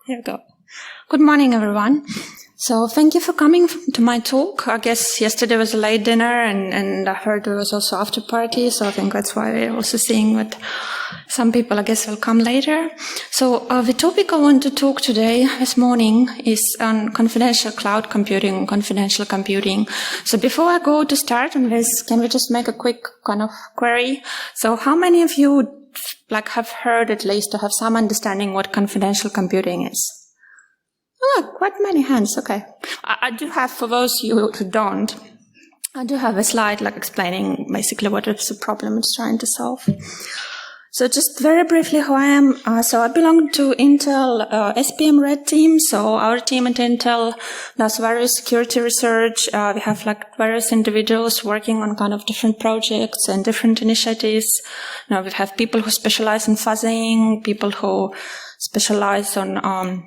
Here we go. Good morning, everyone. So thank you for coming to my talk. I guess yesterday was a late dinner and I heard there was also after party, so I think that's why we're also seeing that some people, I guess, will come later. So the topic I want to talk today, this morning, is on confidential cloud computing, confidential computing. So before I go to start on this, can we just make a quick kind of query? So how many of you have heard at least or have some understanding what confidential computing is? Oh, quite many hands. Okay. I do have, for those of you who don't, I do have a slide explaining basically what is the problem it's trying to solve. So just very briefly who I am. So I belong to Intel SPM Red team. So our team at Intel does various security research. We have various individuals working on kind of different projects and different initiatives. We have people who specialize in fuzzing, people who specialize on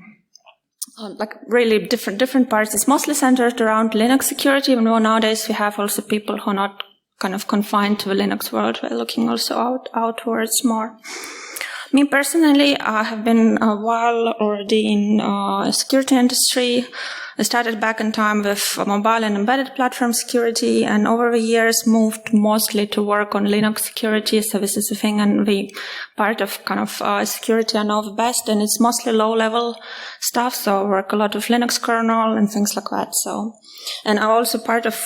really different parts. It's mostly centered around Linux security, even though nowadays we have also people who are not kind of confined to the Linux world. We're looking also outwards more. Me personally, I have been a while already in security industry. I started back in time with mobile and embedded platform security, and over the years moved mostly to work on Linux security. So this is the thing and the part of kind of security I know the best, and it's mostly low-level stuff. So I work a lot with Linux kernel and things like that. So, and I'm also part of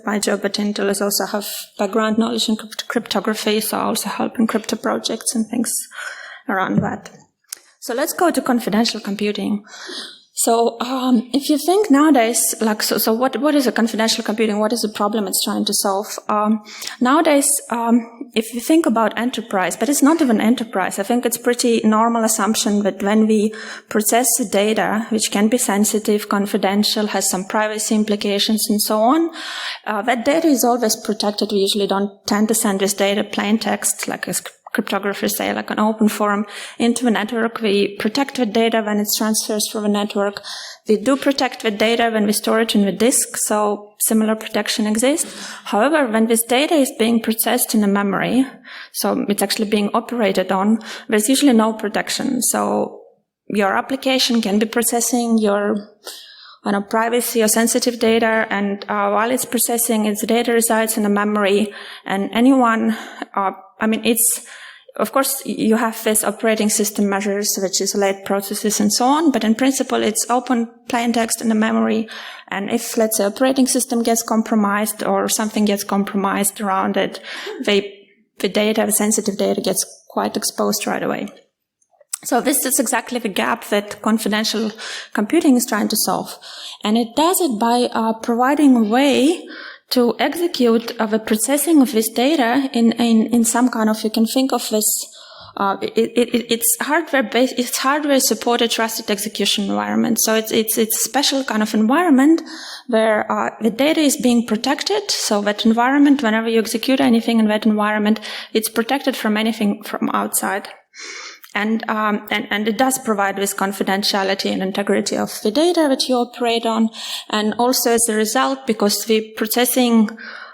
my job at Intel is also have background knowledge in cryptography, so I also help in crypto projects and things around that. So let's go to confidential computing. So if you think nowadays, so what is a confidential computing? What is the problem it's trying to solve? Nowadays, if you think about enterprise, but it's not even enterprise, I think it's pretty normal assumption that when we process the data, which can be sensitive, confidential, has some privacy implications and so on, that data is always protected. We usually don't tend to send this data plain text, as cryptographers say, like an open form into the network. We protect the data when it transfers through the network. We do protect the data when we store it in the disk, so similar protection exists. However, when this data is being processed in a memory, so it's actually being operated on, there's usually no protection. So your application can be processing your privacy or sensitive data, and while it's processing, its data resides in a memory, and anyone, of course, you have this operating system measures which isolate processes and so on, but in principle, it's open plain text in the memory, and if, let's say, operating system gets compromised or something gets compromised around it, the data, the sensitive data gets quite exposed right away. So this is exactly the gap that confidential computing is trying to solve. And it does it by providing a way to execute the processing of this data in some kind of, you can think of this, it's hardware-based, it's hardware-supported trusted execution environment. So it's a special kind of environment where the data is being protected. So that environment, whenever you execute anything in that environment, it's protected from anything from outside. And it does provide this confidentiality and integrity of the data that you operate on. And also as a result, because the processing,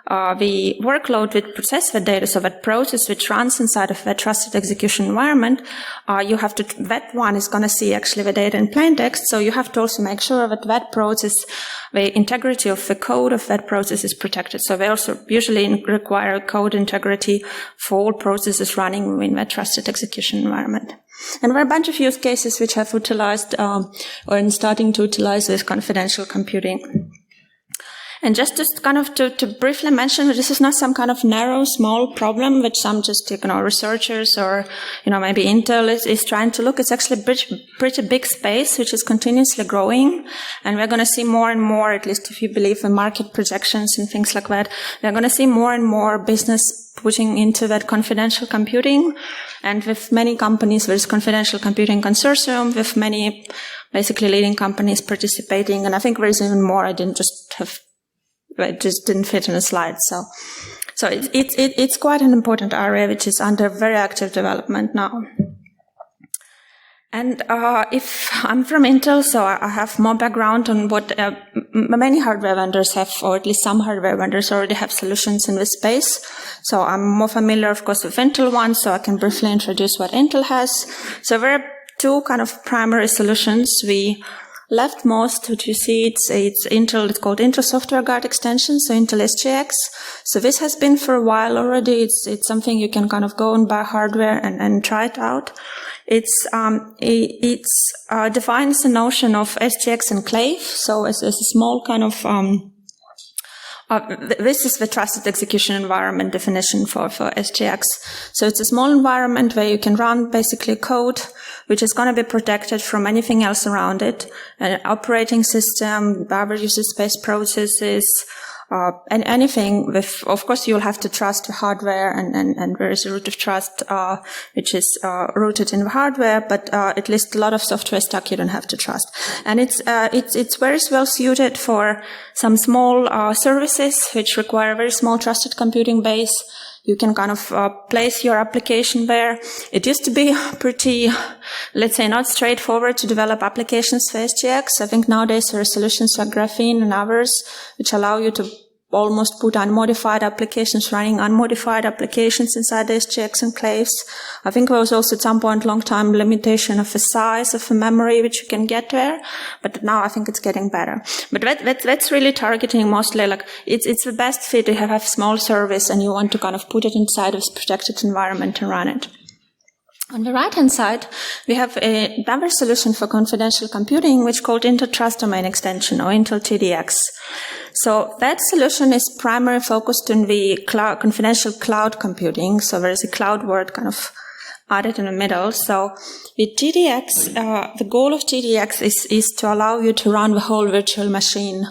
the workload which process the data, so that process which runs inside of that trusted execution environment, you have to, that one is going to see actually the data in plain text. So you have to also make sure that that process, the integrity of the code of that process is protected. So they also usually require code integrity for all processes running in that trusted execution environment. And there are a bunch of use cases which have utilized, or in starting to utilize this confidential computing. And just kind of to briefly mention, this is not some kind of narrow, small problem which some just, researchers or, maybe Intel is trying to look. It's actually a pretty big space which is continuously growing. And we're going to see more and more, at least if you believe in market projections and things like that, we're going to see more and more business putting into that confidential computing. And with many companies, there's confidential computing consortium with many basically leading companies participating. And I think there's even more. It just didn't fit in a slide. So it's quite an important area which is under very active development now. And if I'm from Intel, so I have more background on what many hardware vendors have, or at least some hardware vendors already have solutions in this space. So I'm more familiar, of course, with Intel ones, so I can briefly introduce what Intel has. So there are two kind of primary solutions. We leftmost, what you see, it's Intel, it's called Intel Software Guard Extension, so Intel SGX. So this has been for a while already. It's something you can kind of go and buy hardware and try it out. It defines the notion of SGX enclave. So as a small kind of, this is the trusted execution environment definition for SGX. So it's a small environment where you can run basically code which is going to be protected from anything else around it, an operating system, other user space processes, and anything with, of course, you'll have to trust the hardware and there is a root of trust, which is, rooted in the hardware, but, at least a lot of software stack you don't have to trust. And it's very well suited for some small, services which require a very small trusted computing base. You can kind of place your application there. It used to be pretty, let's say, not straightforward to develop applications for SGX. I think nowadays there are solutions like Graphene and others which allow you to almost put unmodified applications, running unmodified applications inside the SGX enclaves. I think there was also at some point long time limitation of the size of the memory which you can get there, but now I think it's getting better. But that's really targeting mostly like it's the best fit to have a small service and you want to kind of put it inside of this protected environment and run it. On the right-hand side, we have another solution for confidential computing, which is called Intel Trust Domain Extension, or Intel TDX. So that solution is primarily focused on the confidential cloud computing. So there is a cloud word kind of added in the middle. So the TDX, the goal of TDX is to allow you to run the whole virtual machine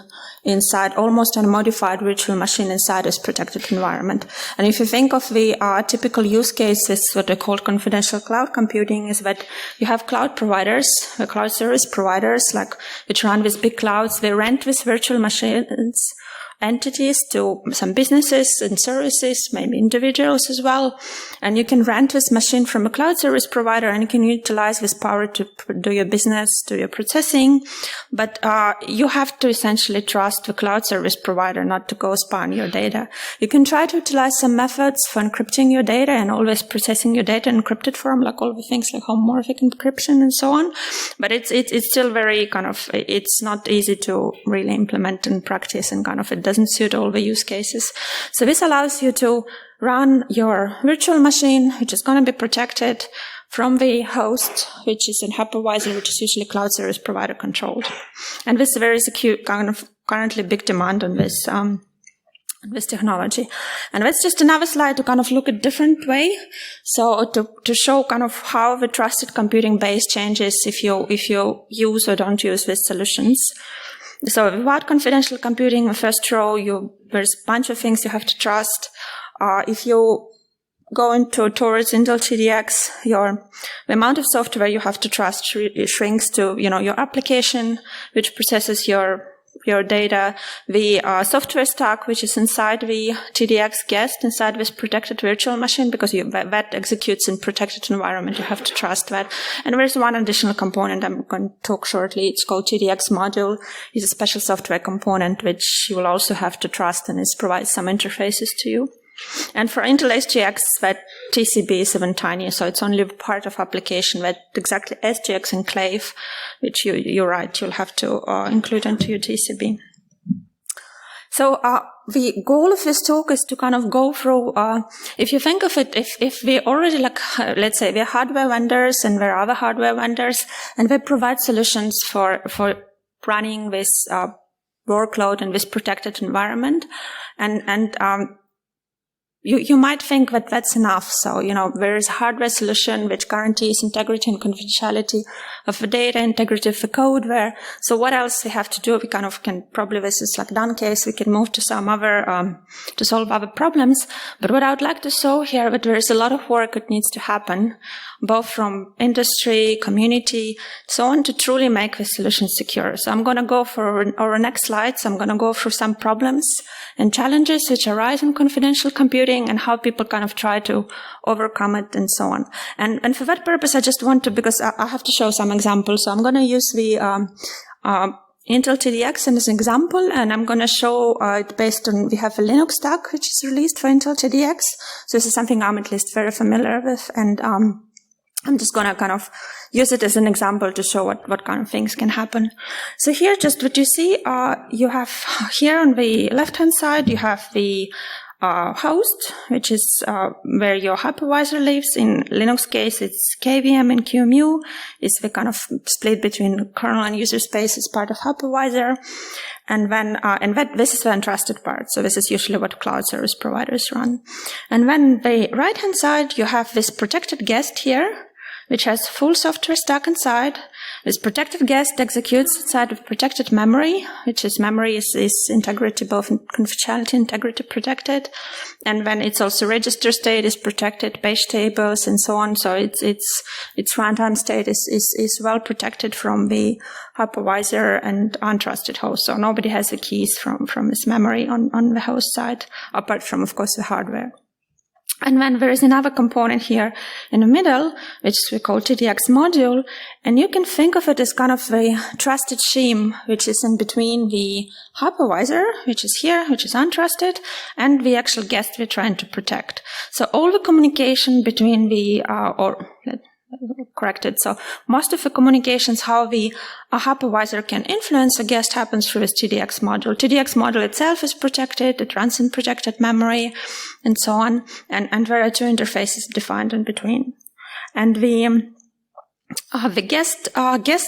inside, almost unmodified virtual machine inside this protected environment. And if you think of the typical use cases, what they call confidential cloud computing, is that you have cloud providers, cloud service providers, like which run with big clouds. They rent with virtual machines entities to some businesses and services, maybe individuals as well. And you can rent this machine from a cloud service provider and you can utilize this power to do your business, do your processing. But you have to essentially trust the cloud service provider not to go spy on your data. You can try to utilize some methods for encrypting your data and always processing your data in encrypted form, like all the things like homomorphic encryption and so on. But it's still very kind of, it's not easy to really implement in practice and kind of it doesn't suit all the use cases. So this allows you to run your virtual machine, which is going to be protected from the host, which is a hypervisor, which is usually cloud service provider controlled. And this is very secure, kind of currently big demand on this technology. And that's just another slide to kind of look at a different way. So to show kind of how the trusted computing base changes if you use or don't use these solutions. So without confidential computing, the first row, there's a bunch of things you have to trust. If you go towards Intel TDX, the amount of software you have to trust shrinks to, your application, which processes your data, the software stack, which is inside the TDX guest, inside this protected virtual machine, because that executes in protected environment. You have to trust that. And there's one additional component I'm going to talk shortly. It's called TDX module. It's a special software component which you will also have to trust, and it provides some interfaces to you. And for Intel SGX, that TCB is even tiny, so it's only part of application that exactly SGX enclave, which you're right, you'll have to include into your TCB. So the goal of this talk is to kind of go through, if you think of it, if we already let's say we're hardware vendors and there are other hardware vendors, and they provide solutions for running this workload in this protected environment, and you might think that that's enough. So, there is a hardware solution which guarantees integrity and confidentiality of the data, integrity of the code there. So what else we have to do? We kind of probably, this is like done case, we can move to some other, to solve other problems. But what I would like to show here, that there is a lot of work that needs to happen, both from industry, community, so on, to truly make the solution secure. So I'm going to go for our next slides. I'm going to go through some problems and challenges which arise in confidential computing and how people kind of try to overcome it and so on. And for that purpose, I just want to, because I have to show some examples. So I'm going to use the Intel TDX as an example, and I'm going to show it based on, we have a Linux stack which is released for Intel TDX. So this is something I'm at least very familiar with, and I'm just going to kind of use it as an example to show what kind of things can happen. So here, just what you see, you have here on the left-hand side, you have the host, which is where your hypervisor lives. In Linux case, it's KVM and QEMU. It's the kind of split between kernel and user space as part of hypervisor. And when this is the untrusted part. So this is usually what cloud service providers run. And when the right-hand side, you have this protected guest here, which has full software stack inside. This protected guest executes inside of protected memory, which is memory is integrity, both confidentiality and integrity protected. And when it's also register state is protected, page tables and so on. So its runtime state is well protected from the hypervisor and untrusted host. So nobody has the keys from this memory on the host side, apart from, of course, the hardware. And then there is another component here in the middle, which we call TDX module. And you can think of it as kind of a trusted shim, which is in between the hypervisor, which is here, which is untrusted, and the actual guest we're trying to protect. So all the communication between corrected. So most of the communications, how the hypervisor can influence a guest happens through this TDX module. TDX module itself is protected. It runs in protected memory and so on. And there are two interfaces defined in between. And the guest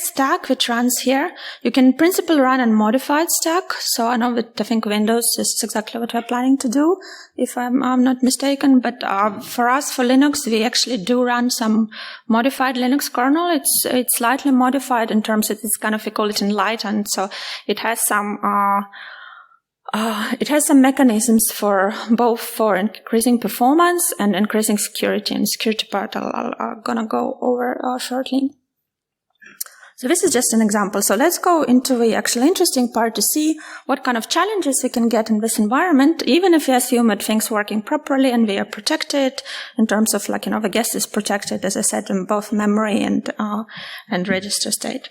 stack, which runs here, you can in principle run a modified stack. So I know that I think Windows is exactly what we're planning to do, if I'm not mistaken. But for us, for Linux, we actually do run some modified Linux kernel. It's slightly modified in terms of it's kind of, we call it enlightened. So it has some mechanisms for increasing performance and increasing security. And security part I'm gonna go over shortly. So this is just an example. So let's go into the actual interesting part to see what kind of challenges we can get in this environment, even if we assume that things working properly and we are protected in terms of the guest is protected, as I said, in both memory and register state.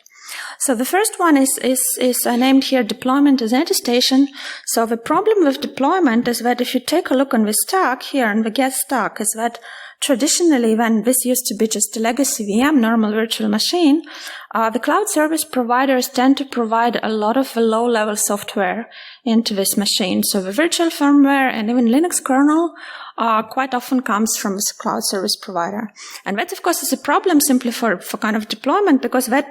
So the first one is named here deployment as attestation. So the problem with deployment is that if you take a look on the stack here, on the guest stack, is that traditionally, when this used to be just a legacy VM, normal virtual machine, the cloud service providers tend to provide a lot of the low-level software into this machine. So the virtual firmware and even Linux kernel quite often comes from this cloud service provider. And that, of course, is a problem simply for kind of deployment, because that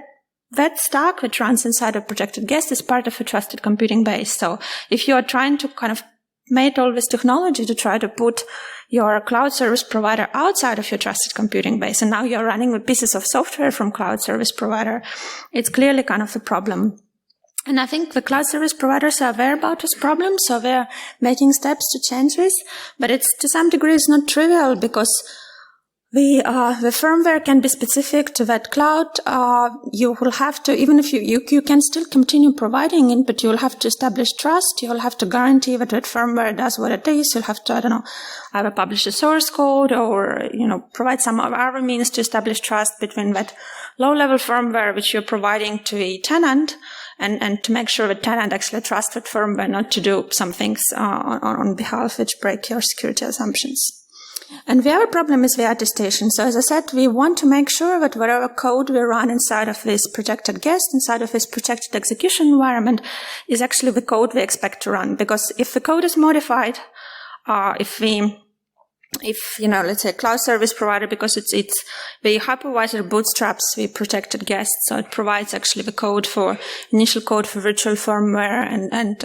stack which runs inside a protected guest is part of a trusted computing base. So if you are trying to kind of make all this technology to try to put your cloud service provider outside of your trusted computing base, and now you're running with pieces of software from cloud service provider, it's clearly kind of a problem. And I think the cloud service providers are aware about this problem, so they're making steps to change this. But it's, to some degree, it's not trivial, because the firmware can be specific to that cloud. You will have to, even if you can still continue providing it, but you will have to establish trust. You will have to guarantee that firmware does what it is. You'll have to, either publish a source code or, provide some other means to establish trust between that low-level firmware which you're providing to a tenant, and to make sure the tenant actually trusts that firmware, not to do some things on behalf which break your security assumptions. And the other problem is the attestation. So as I said, we want to make sure that whatever code we run inside of this protected guest, inside of this protected execution environment, is actually the code we expect to run. Because if the code is modified, let's say cloud service provider, because it's the hypervisor bootstraps the protected guest, so it provides actually the initial code for virtual firmware, and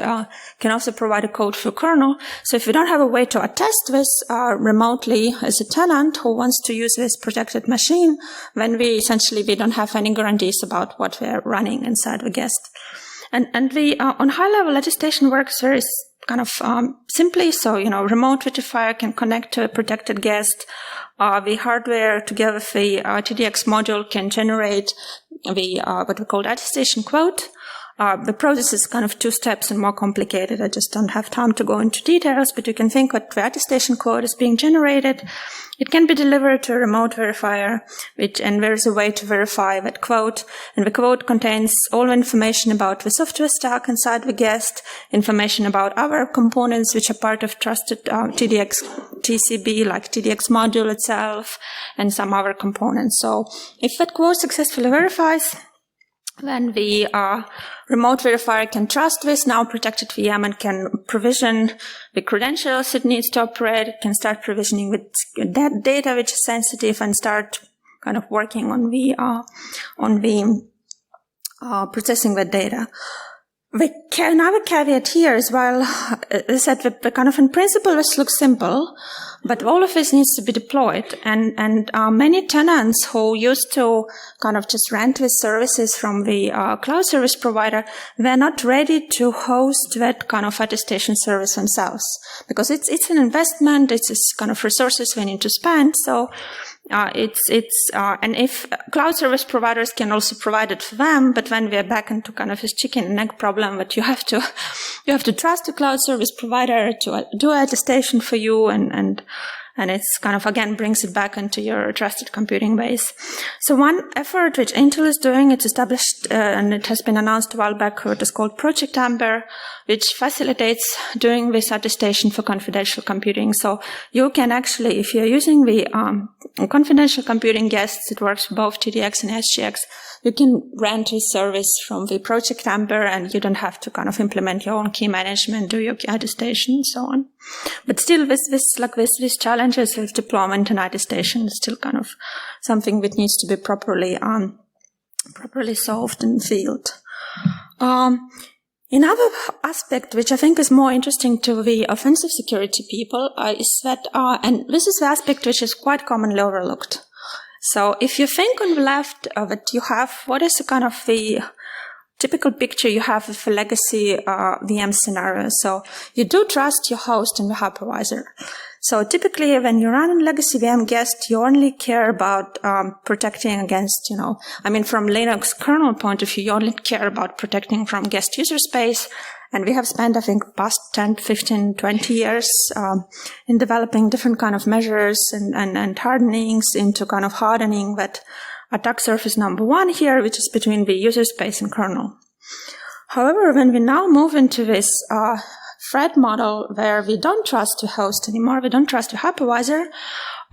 can also provide a code for kernel. So if we don't have a way to attest this remotely as a tenant who wants to use this protected machine, then we don't have any guarantees about what we're running inside the guest. And the on high level attestation works very kind of simply. So, remote verifier can connect to a protected guest. The hardware, together with the TDX module, can generate the what we call attestation quote. The process is kind of 2 steps and more complicated. I just don't have time to go into details, but you can think that the attestation code is being generated. It can be delivered to a remote verifier, and there's a way to verify that quote. And the quote contains all information about the software stack inside the guest, information about other components which are part of trusted TDX TCB, like TDX module itself, and some other components. So if that quote successfully verifies, then the remote verifier can trust this now protected VM and can provision the credentials it needs to operate. It can start provisioning with that data which is sensitive and start kind of working on the processing the data. Another caveat here is, while is that the kind of in principle this looks simple, but all of this needs to be deployed, and many tenants who used to kind of just rent these services from the cloud service provider, they're not ready to host that kind of attestation service themselves, because it's an investment, it's kind of resources we need to spend. So and if cloud service providers can also provide it for them, but then we are back into kind of this chicken and egg problem that you have to trust the cloud service provider to do attestation for you, and it's kind of, again, brings it back into your trusted computing base. So one effort which Intel is doing, it's established, and it has been announced a while back, what is called Project Amber, which facilitates doing this attestation for confidential computing. So you can actually, if you're using the confidential computing guests, it works for both TDX and SGX, you can rent a service from the Project Amber, and you don't have to kind of implement your own key management, do your key attestation, and so on. But still, these challenges with deployment and attestation is still kind of something that needs to be properly solved in the field. Another aspect which I think is more interesting to the offensive security people is that, and this is the aspect which is quite commonly overlooked. So if you think on the left that you have, what is the kind of the typical picture you have of a legacy VM scenario? So you do trust your host and the hypervisor. So typically when you run a legacy VM guest, you only care about protecting against, from Linux kernel point of view, you only care about protecting from guest user space. And we have spent, I think, past 10, 15, 20 years in developing different kind of measures and hardenings into kind of hardening that attack surface number 1 here, which is between the user space and kernel. However, when we now move into this threat model where we don't trust the host anymore, we don't trust the hypervisor,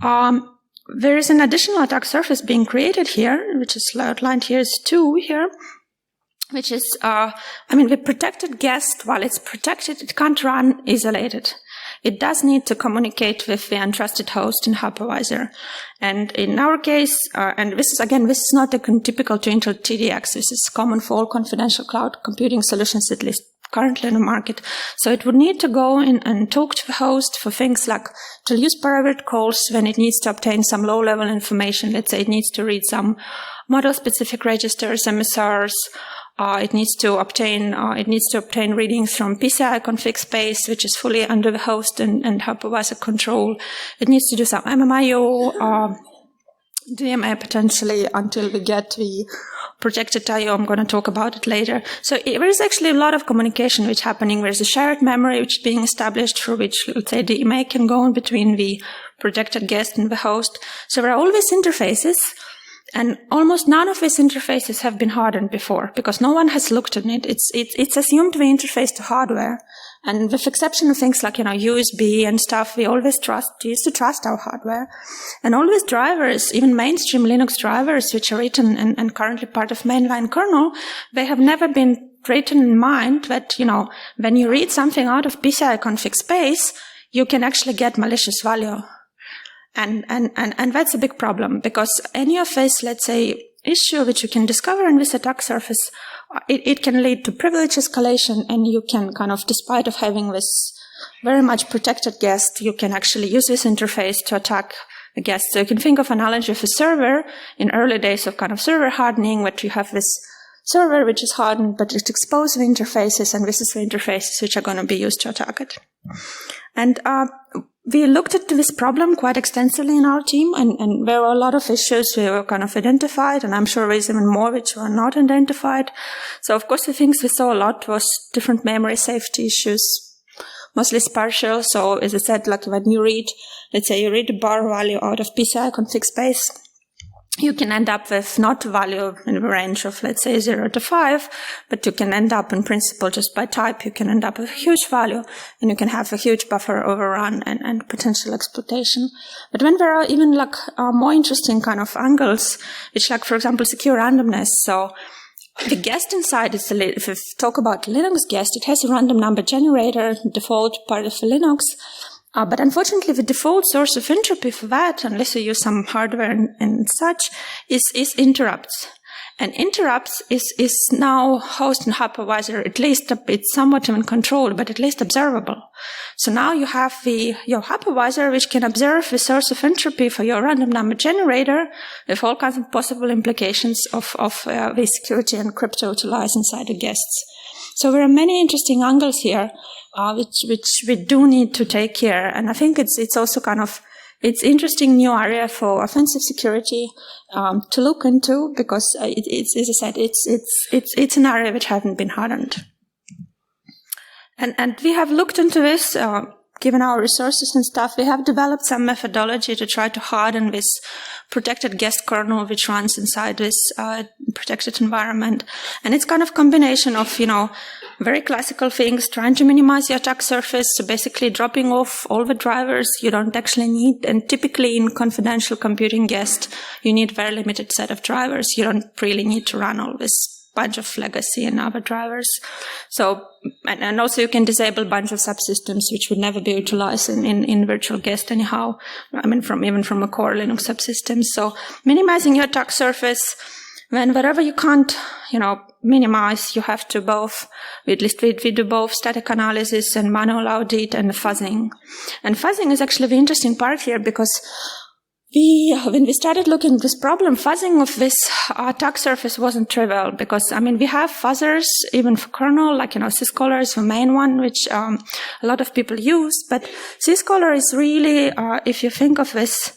there is an additional attack surface being created here, which is outlined here as 2 here, which is, the protected guest, while it's protected, it can't run isolated. It does need to communicate with the untrusted host and hypervisor. And in our case, and this is not typical to Intel TDX. This is common for all confidential cloud computing solutions, at least currently in the market. So it would need to go in and talk to the host for things like to use private calls when it needs to obtain some low-level information. Let's say it needs to read some model-specific registers, MSRs. It needs to obtain readings from PCI config space, which is fully under the host and hypervisor control. It needs to do some MMIO, DMA potentially until we get the projected I/O. I'm going to talk about it later. So there is actually a lot of communication which is happening. There's a shared memory which is being established through which, let's say, DMA can go in between the projected guest and the host. So there are all these interfaces. And almost none of these interfaces have been hardened before because no one has looked at it. It's assumed we interface to hardware. And with exception of things like, USB and stuff, we used to trust our hardware. And all these drivers, even mainstream Linux drivers, which are written and currently part of mainline kernel, they have never been written in mind that, when you read something out of PCI config space, you can actually get malicious value. And that's a big problem because any of this, let's say, issue which you can discover in this attack surface, it can lead to privilege escalation, and you can kind of, despite of having this very much protected guest, you can actually use this interface to attack a guest. So you can think of an analogy of a server in early days of kind of server hardening, where you have this server which is hardened, but it exposes the interfaces, and this is the interfaces which are going to be used to attack it. And we looked at this problem quite extensively in our team, and there were a lot of issues we were kind of identified, and I'm sure there's even more which were not identified. So of course the things we saw a lot was different memory safety issues, mostly spatial. So as I said, like when you read, let's say you read a bar value out of PCI config space, you can end up with not a value in the range of, let's say, 0 to 5, but you can end up, in principle, just by type, you can end up with a huge value, and you can have a huge buffer overrun and potential exploitation. But when there are even like more interesting kind of angles, which like, for example, secure randomness. So the guest inside is, if we talk about Linux guest, it has a random number generator, default part of Linux. But unfortunately, the default source of entropy for that, unless you use some hardware and such, is interrupts. And interrupts is now host and hypervisor, at least it's somewhat even controlled, but at least observable. So now you have your hypervisor, which can observe the source of entropy for your random number generator with all kinds of possible implications of the security and crypto to lies inside the guests. So there are many interesting angles here, which we do need to take care. And I think it's also kind of, it's interesting new area for offensive security, to look into, because it's, as I said, it's an area which hasn't been hardened. And we have looked into this, given our resources and stuff, we have developed some methodology to try to harden this protected guest kernel which runs inside this protected environment. And it's kind of combination of, very classical things, trying to minimize your attack surface, so basically dropping off all the drivers you don't actually need. And typically in confidential computing guest, you need very limited set of drivers. You don't really need to run all this bunch of legacy and other drivers. So, and also you can disable a bunch of subsystems which would never be utilized in virtual guest anyhow. I mean, even from a core Linux subsystem. So minimizing your attack surface, when wherever you can't, minimize, you have to both, at least we do both static analysis and manual audit and fuzzing. And fuzzing is actually the interesting part here, because when we started looking at this problem, fuzzing of this attack surface wasn't trivial, because, we have fuzzers even for kernel, like, syscaller is the main one, which a lot of people use. But syscaller is really, if you think of this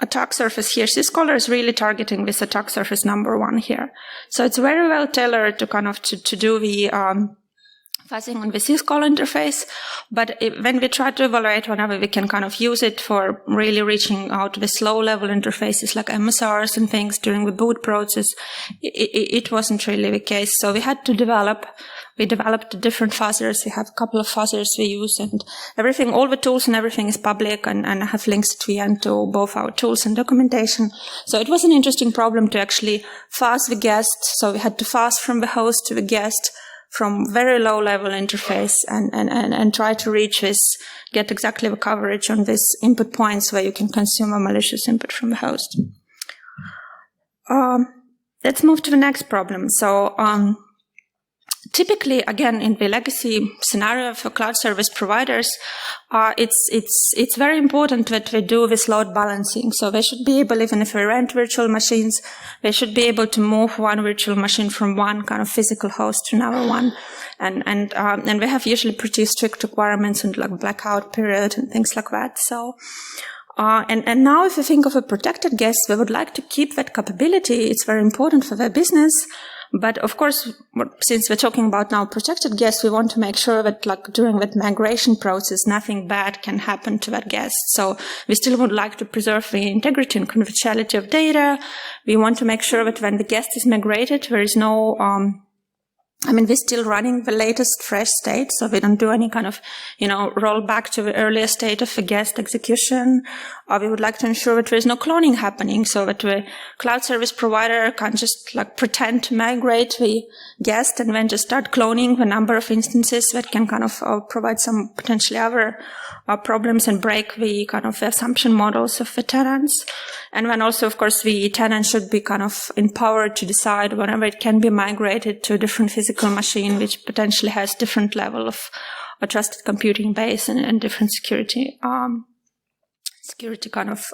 attack surface here, syscaller is really targeting this attack surface number 1 here. So it's very well tailored to kind of to do the fuzzing on the syscall interface. But when we try to evaluate whenever we can kind of use it for really reaching out to this low-level interfaces like MSRs and things during the boot process, it wasn't really the case. So we had to we developed different fuzzers. We have a couple of fuzzers we use, and everything, all the tools and everything is public, and I have links at the end to both our tools and documentation. So it was an interesting problem to actually fuzz the guest. So we had to fuzz from the host to the guest from very low level interface and try to reach this, get exactly the coverage on these input points where you can consume a malicious input from the host. Let's move to the next problem. So, typically, again, in the legacy scenario for cloud service providers, it's very important that we do this load balancing. So they should be able, even if we rent virtual machines, they should be able to move one virtual machine from one kind of physical host to another one. And we have usually pretty strict requirements and like blackout period and things like that. So, and now if you think of a protected guest, we would like to keep that capability. It's very important for their business. But of course, since we're talking about now protected guests, we want to make sure that like during that migration process, nothing bad can happen to that guest. So we still would like to preserve the integrity and confidentiality of data. We want to make sure that when the guest is migrated, there is no, we're still running the latest fresh state, so we don't do any kind of, roll back to the earlier state of the guest execution. We would like to ensure that there is no cloning happening, so that the cloud service provider can't just like pretend to migrate the guest and then just start cloning the number of instances that can kind of provide some potentially other problems and break the kind of assumption models of the tenants. And then also, of course, the tenant should be kind of empowered to decide whenever it can be migrated to a different physical machine, which potentially has different level of a trusted computing base and different security kind of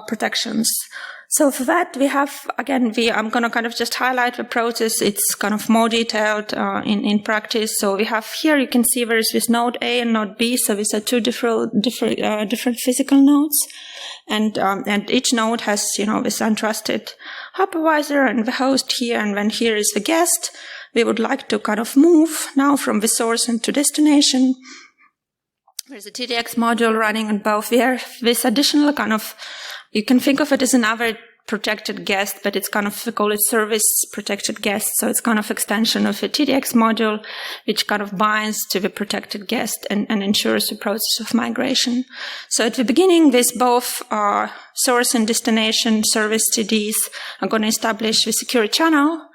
protections. So for that, we have, again, I'm going to kind of just highlight the process. It's kind of more detailed in practice. So we have here, you can see there is this node A and node B. So these are two different physical nodes. And each node has, this untrusted hypervisor and the host here. And then here is the guest. We would like to kind of move now from the source into destination. There's a TDX module running on both here. This additional kind of, you can think of it as another protected guest, but it's kind of, we call it service protected guest. So it's kind of extension of a TDX module, which kind of binds to the protected guest and ensures the process of migration. So at the beginning, this both source and destination service TDs are going to establish the secure channel.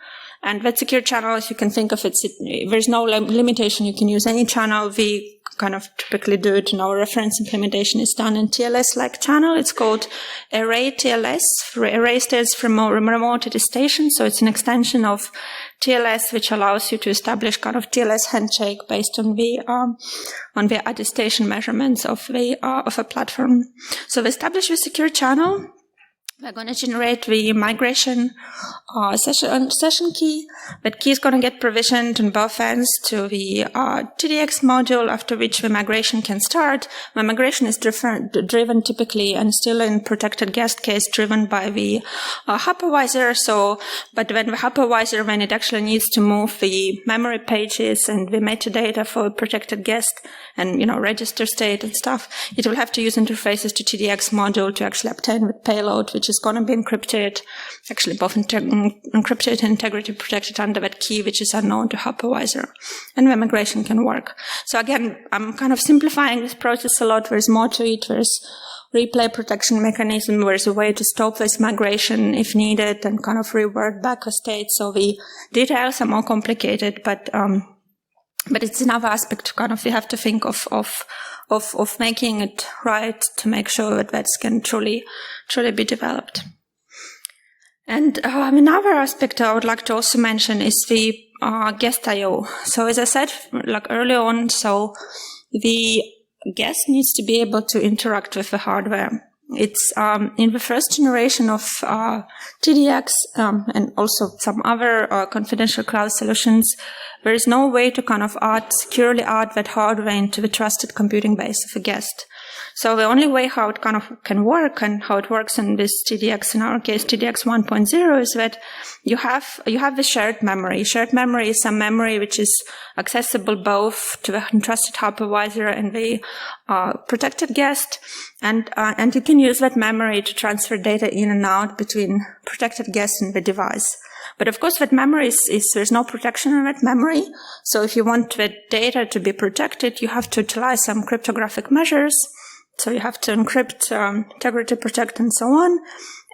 And that secure channel, as you can think of it, there's no limitation. You can use any channel. We kind of typically do it in our reference implementation. It's done in TLS-like channel. It's called Array TLS. Array stands for remote attestation. So it's an extension of TLS, which allows you to establish kind of TLS handshake based on the attestation measurements of a platform. So we establish a secure channel. We're going to generate the migration session key. That key is going to get provisioned on both ends to the TDX module, after which the migration can start. The migration is driven typically, and still in protected guest case, driven by the hypervisor. But when the hypervisor, when it actually needs to move the memory pages and the metadata for a protected guest and, register state and stuff, it will have to use interfaces to TDX module to actually obtain the payload, which is going to be encrypted, actually both encrypted and integrity protected under that key, which is unknown to hypervisor, and the migration can work. So again, I'm kind of simplifying this process a lot. There's more to it. There's replay protection mechanism. There's a way to stop this migration if needed and kind of revert back a state. So the details are more complicated, but it's another aspect kind of we have to think of making it right to make sure that can truly be developed. And another aspect I would like to also mention is the guest I/O. So as I said, like earlier on, so the guest needs to be able to interact with the hardware. It's in the first generation of TDX and also some other confidential cloud solutions, there is no way to kind of securely add that hardware into the trusted computing base of a guest. So the only way how it kind of can work and how it works in this TDX, in our case TDX 1.0, is that you have the shared memory. Shared memory is some memory which is accessible both to the entrusted hypervisor and the protected guest, and you can use that memory to transfer data in and out between protected guest and the device. But of course, that memory there's no protection on that memory. So if you want that data to be protected, you have to utilize some cryptographic measures. So you have to encrypt, integrity protect, and so on.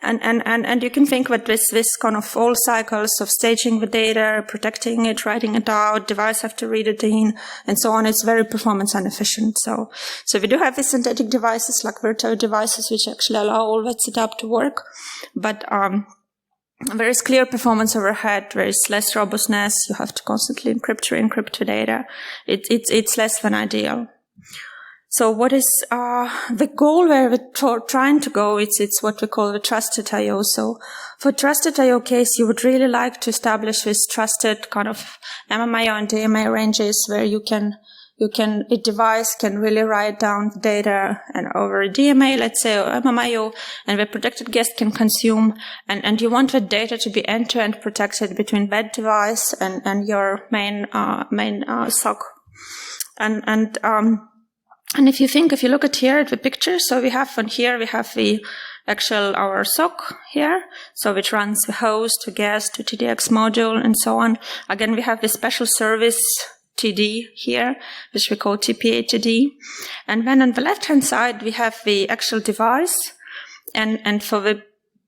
And you can think that this kind of all cycles of staging the data, protecting it, writing it out, device have to read it in, and so on. It's very performance inefficient. So we do have these synthetic devices like virtual devices which actually allow all that setup to work. But there is clear performance overhead. There is less robustness. You have to constantly encrypt the data. It's less than ideal. So what is the goal where we're trying to go? It's what we call the trusted I/O. So for trusted I/O case, you would really like to establish this trusted kind of MMIO and DMA ranges where a device can really write down the data and over a DMA, let's say, or MMIO, and the protected guest can consume. And you want the data to be end-to-end protected between that device and your main SOC. And if you look at here at the picture, so we have the actual our SOC here, so which runs the host, the guest, the TDX module, and so on. Again, we have the special service TD here, which we call TPA TD. And then on the left-hand side, we have the actual device, and for the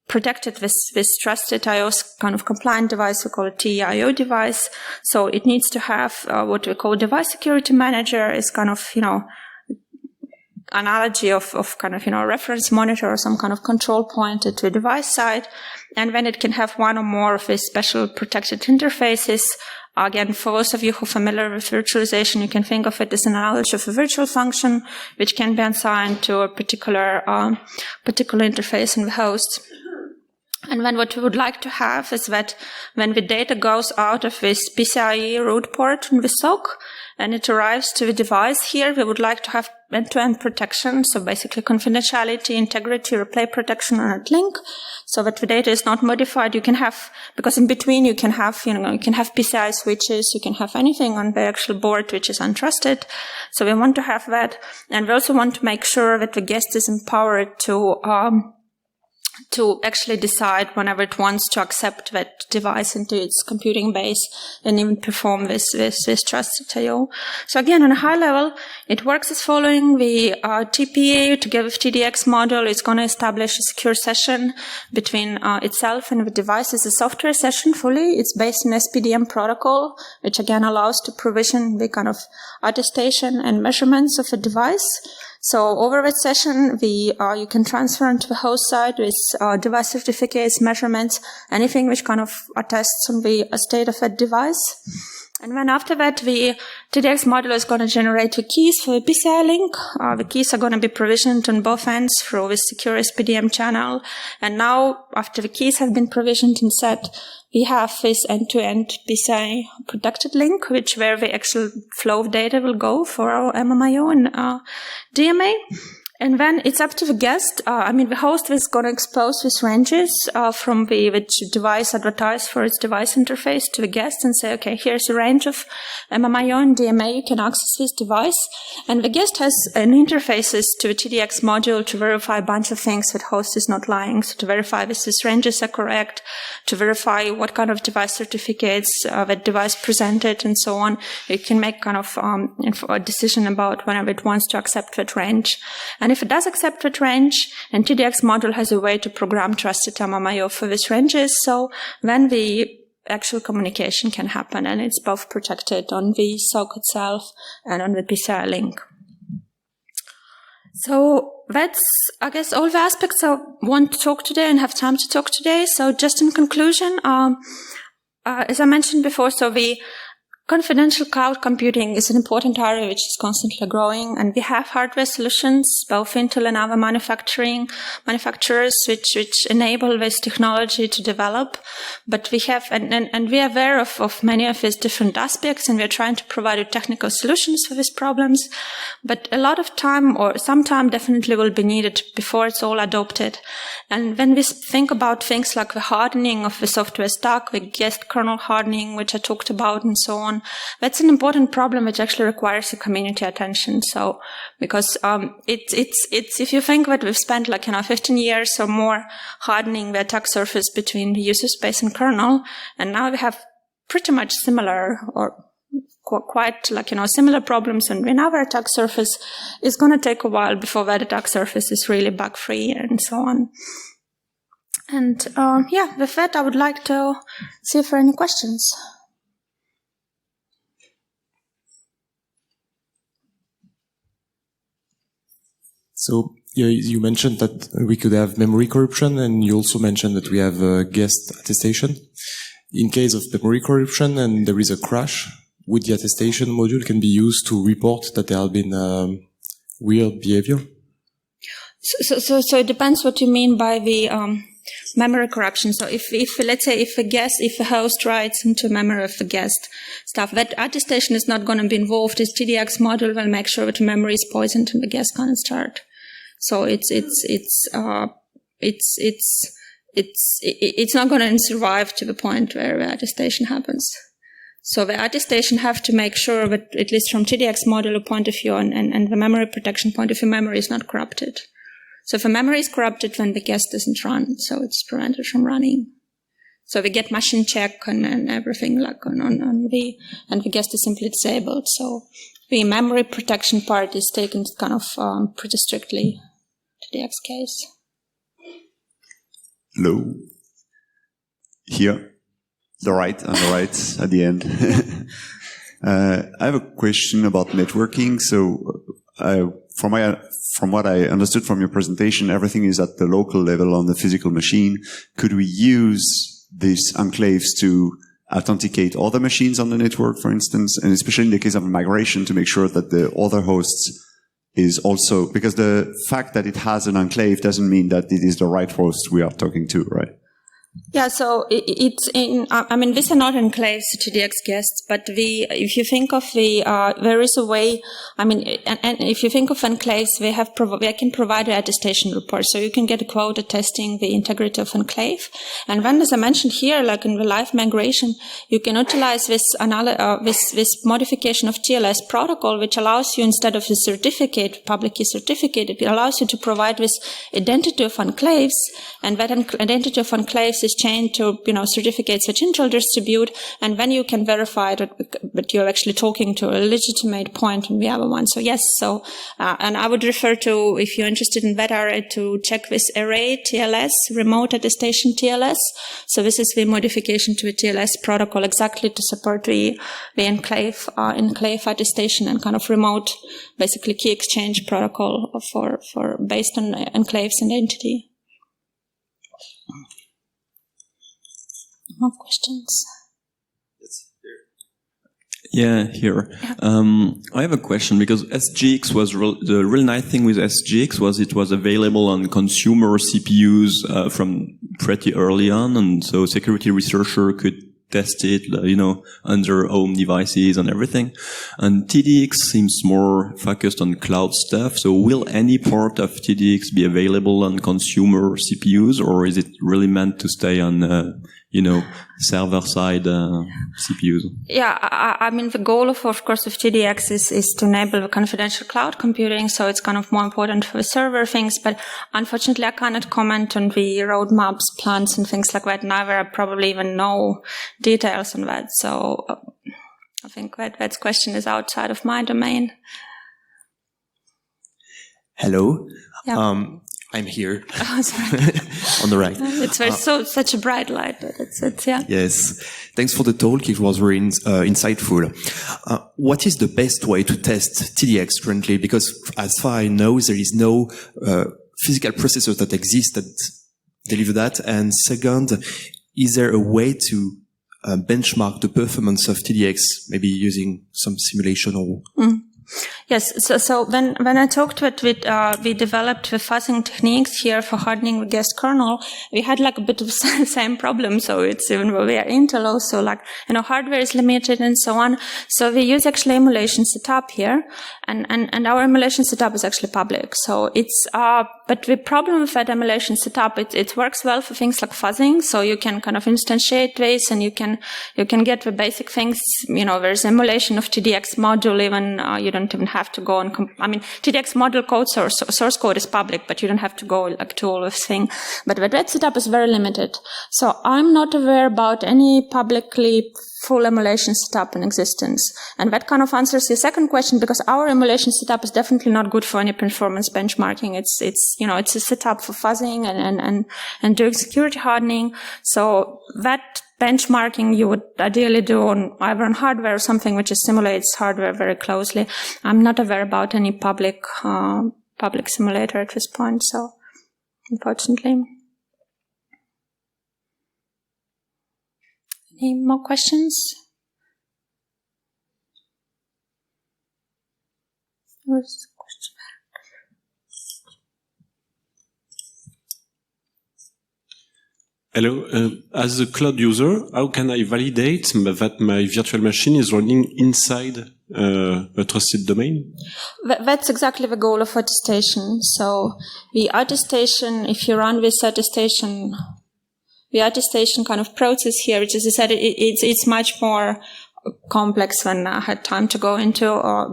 protected this trusted I/O kind of compliant device, we call it TIO device. So it needs to have what we call device security manager, is kind of, analogy of kind of, reference monitor or some kind of control pointed to a device side. And then it can have one or more of these special protected interfaces. Again, for those of you who are familiar with virtualization, you can think of it as an analogy of a virtual function, which can be assigned to a particular interface in the host. And then what we would like to have is that when the data goes out of this PCIe root port in the SOC and it arrives to the device here, we would like to have end-to-end protection. So basically confidentiality, integrity, replay protection on that link so that the data is not modified. You can have, because in between you can have, you can have PCI switches, you can have anything on the actual board which is untrusted. So we want to have that. And we also want to make sure that the guest is empowered to actually decide whenever it wants to accept that device into its computing base and even perform this trusted I/O. So again, on a high level, it works as following. The TPA, together with TDX module, is going to establish a secure session between itself and the device. It's a software session fully. It's based on SPDM protocol, which again allows to provision the kind of attestation and measurements of a device. So over that session, you can transfer onto the host side with device certificates, measurements, anything which kind of attests on the state of that device. And then after that, the TDX module is going to generate the keys for the PCI link. The keys are going to be provisioned on both ends through this secure SPDM channel. And now, after the keys have been provisioned and set, we have this end-to-end PCI protected link, where the actual flow of data will go for our MMIO and DMA. And then it's up to the guest. The host is going to expose these ranges from which device advertised for its device interface to the guest and say, okay, here's a range of MMIO and DMA. You can access this device. And the guest has an interfaces to the TDX module to verify a bunch of things that host is not lying. So to verify if these ranges are correct, to verify what kind of device certificates that device presented and so on. It can make kind of a decision about whenever it wants to accept that range. And if it does accept that range, and TDX module has a way to program trusted MMIO for these ranges, so then the actual communication can happen, and it's both protected on the SOC itself and on the PCI link. So that's, I guess, all the aspects I want to talk today and have time to talk today. So just in conclusion, as I mentioned before, so the confidential cloud computing is an important area which is constantly growing, and we have hardware solutions, both Intel and other manufacturers, which enable this technology to develop. But we have, and we are aware of many of these different aspects, and we are trying to provide technical solutions for these problems. But a lot of time, or some time, definitely will be needed before it's all adopted. And when we think about things like the hardening of the software stack, the guest kernel hardening, which I talked about, and so on, that's an important problem which actually requires a community attention. So, because it's if you think that we've spent 15 years or more hardening the attack surface between the user space and kernel, and now we have pretty much similar or quite similar problems, and when our attack surface is going to take a while before that attack surface is really bug free and so on. And with that, I would like to see if there are any questions. So you mentioned that we could have memory corruption, and you also mentioned that we have guest attestation. In case of memory corruption and there is a crash, would the attestation module can be used to report that there have been weird behavior? So it depends what you mean by the memory corruption. So if let's say if a host writes into memory of the guest stuff, that attestation is not going to be involved. This TDX module will make sure that the memory is poisoned and the guest can't start. So it's not going to survive to the point where the attestation happens. So the attestation have to make sure that, at least from TDX module point of view and the memory protection point of view, memory is not corrupted. So if the memory is corrupted, then the guest doesn't run, so it's prevented from running. So we get machine check and everything on the guest is simply disabled. So the memory protection part is taken kind of pretty strictly to the X case. Hello. Here. On the right at the end. I have a question about networking. So from what I understood from your presentation, everything is at the local level on the physical machine. Could we use these enclaves to authenticate other machines on the network, for instance, and especially in the case of migration, to make sure that the other hosts is also, because the fact that it has an enclave doesn't mean that it is the right host we are talking to, right? Yeah, so it's in, I mean, these are not enclaves TDX guests, but if you think of there is a way, I mean, and if you think of enclaves, we can provide an attestation report. So you can get a quote attesting the integrity of enclave. And then, as I mentioned here, like in the live migration, you can utilize this modification of TLS protocol, which allows you, instead of a certificate, public key certificate, it allows you to provide this identity of enclaves, and that identity of enclaves is chained to, certificates which Intel distribute, and then you can verify that you're actually talking to a legitimate point on the other one. So yes, and I would refer to, if you're interested in that area, to check this array TLS, remote attestation TLS. So this is the modification to a TLS protocol exactly to support the enclave attestation and kind of remote, basically key exchange protocol based on enclaves identity. More questions? Yeah, here. I have a question, because SGX was the real nice thing with SGX was it was available on consumer CPUs from pretty early on, and so security researcher could test it, on their home devices and everything. And TDX seems more focused on cloud stuff. So will any part of TDX be available on consumer CPUs, or is it really meant to stay on, server-side CPUs? Yeah, I mean, the goal of course, of TDX is to enable confidential cloud computing, so it's kind of more important for the server things, but unfortunately I cannot comment on the roadmaps, plans, and things like that. Neither I probably even know details on that, so I think that question is outside of my domain. Hello. Yeah. I'm here. Oh, sorry. On the right. It's such a bright light, but it's yeah. Yes. Thanks for the talk. It was very insightful. What is the best way to test TDX currently? Because as far as I know, there is no physical processors that exist that deliver that. And second, is there a way to benchmark the performance of TDX, maybe using some simulation or... Yes, so when I talked we developed the fuzzing techniques here for hardening the guest kernel, we had like a bit of the same problem. So it's even though we are Intel also, hardware is limited and so on. So we use actually emulation setup here, and our emulation setup is actually public. So it's, but the problem with that emulation setup, it works well for things like fuzzing. So you can kind of instantiate this, and you can get the basic things. There's emulation of TDX module, even, you don't even have to go TDX module code source code is public, but you don't have to go to all of this thing. But that setup is very limited. So I'm not aware about any publicly full emulation setup in existence. And that kind of answers the second question, because our emulation setup is definitely not good for any performance benchmarking. It's a setup for fuzzing and doing security hardening. So that benchmarking you would ideally do on either on hardware or something which simulates hardware very closely. I'm not aware about any public simulator at this point, so unfortunately. Any more questions? Where's the question? Hello. As a cloud user, how can I validate that my virtual machine is running inside a trusted domain? That's exactly the goal of attestation. So the attestation, if you run this attestation, the attestation kind of process here, which, as I said, it's much more complex than I had time to go into,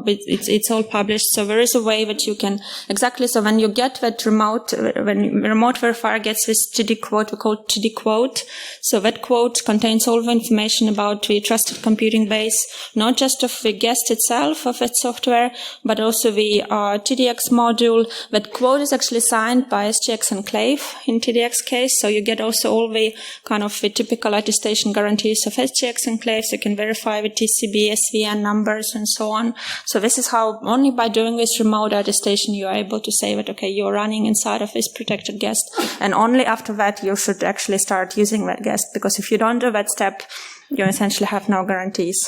it's all published. So there is a way that you can exactly, so when you get that when remote verifier gets this TD quote, we call it TD quote. So that quote contains all the information about the trusted computing base, not just of the guest itself, of that software, but also the TDX module. That quote is actually signed by SGX enclave in TDX case. So you get also all the kind of the typical attestation guarantees of SGX enclaves. You can verify with TCB, SVN numbers, and so on. So this is how, only by doing this remote attestation, you are able to say that, okay, you're running inside of this protected guest. And only after that, you should actually start using that guest, because if you don't do that step, you essentially have no guarantees.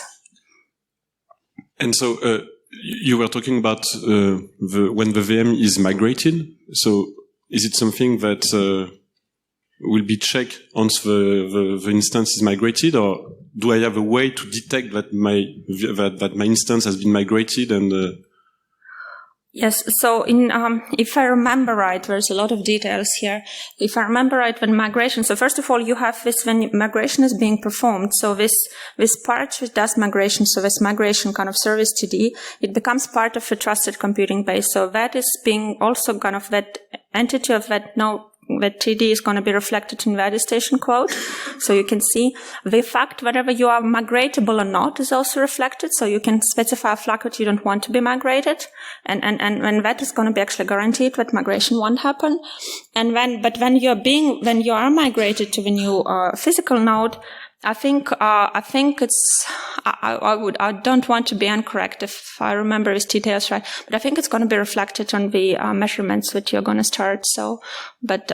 And so, you were talking about when the VM is migrated. So is it something that will be checked once the instance is migrated, or do I have a way to detect that my instance has been migrated and? Yes. So if I remember right, there's a lot of details here. If I remember right, when migration, so first of all, you have this when migration is being performed. So this part which does migration, so this migration kind of service TD, it becomes part of a trusted computing base. So that is being also kind of that entity of that that TD is going to be reflected in the attestation code. So you can see the fact whether you are migratable or not is also reflected. So you can specify a flag that you don't want to be migrated. And when that is going to be actually guaranteed that migration won't happen. And when you are migrated to the new physical node, I think it's, I don't want to be incorrect if I remember his details right, but I think it's going to be reflected on the measurements that you're going to start. So, but,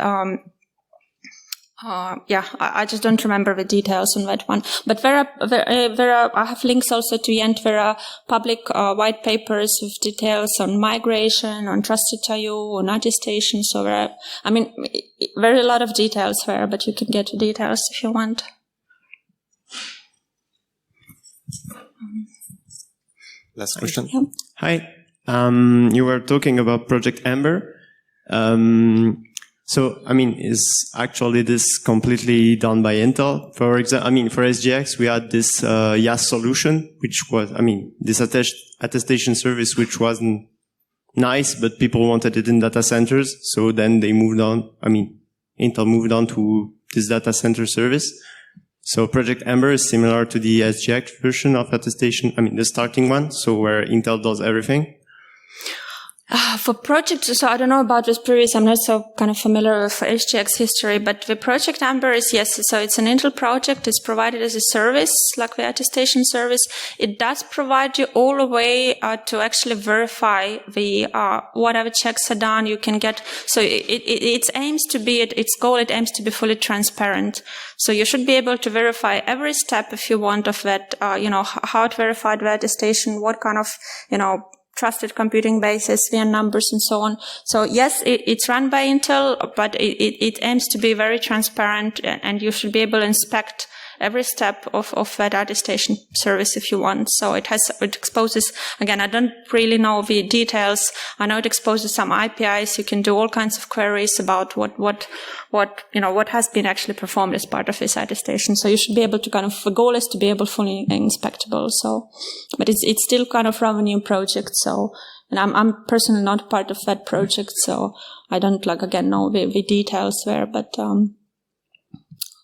I just don't remember the details on that one. But there are, I have links also to the end. There are public white papers with details on migration, on trusted IO, on attestation. So there are, there are a lot of details there, but you can get the details if you want. Last question. Yeah. Hi. You were talking about Project Amber. Is actually this completely done by Intel? For example, for SGX, we had this YAS solution, which was, this attestation service, which wasn't nice, but people wanted it in data centers. So then they moved on. Intel moved on to this data center service. So Project Amber is similar to the SGX version of attestation. The starting one. So where Intel does everything. For projects, so I don't know about this previous, I'm not so kind of familiar with SGX history, but the Project Amber is, yes, so it's an Intel project. It's provided as a service, like the attestation service. It does provide you all the way to actually verify the whatever checks are done. You can get, so it aims to be, its goal, it aims to be fully transparent. So you should be able to verify every step if you want of that, how it verified the attestation, what kind of, trusted computing bases, VN numbers, and so on. So yes, it's run by Intel, but it aims to be very transparent, and you should be able to inspect every step of that attestation service if you want. So it exposes, again, I don't really know the details. I know it exposes some APIs. You can do all kinds of queries about what has been actually performed as part of this attestation. So you should be able to the goal is to be able fully inspectable. So, but it's still kind of revenue project. So, and I'm personally not part of that project. So I don't know the details there, but,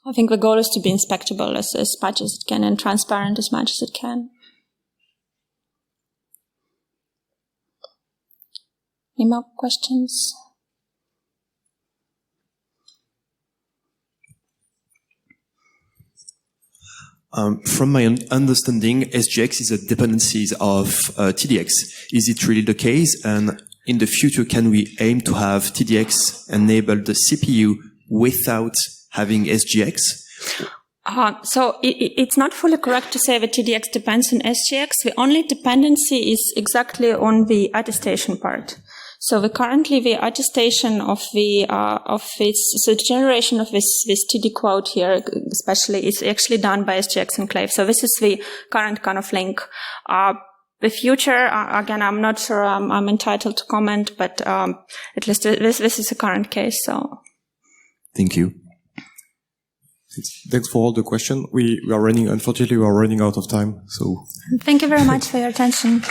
I think the goal is to be inspectable as much as it can and transparent as much as it can. Any more questions? From my understanding, SGX is a dependency of TDX. Is it really the case? And in the future, can we aim to have TDX enable the CPU without having SGX? So it's not fully correct to say that TDX depends on SGX. The only dependency is exactly on the attestation part. So the attestation of the generation of this TD quote here, especially, is actually done by SGX enclave. So this is the current kind of link. The future, again, I'm not sure I'm entitled to comment, but at least this is the current case. So, thank you. Thanks for all the questions. Unfortunately, we are running out of time. So, thank you very much for your attention.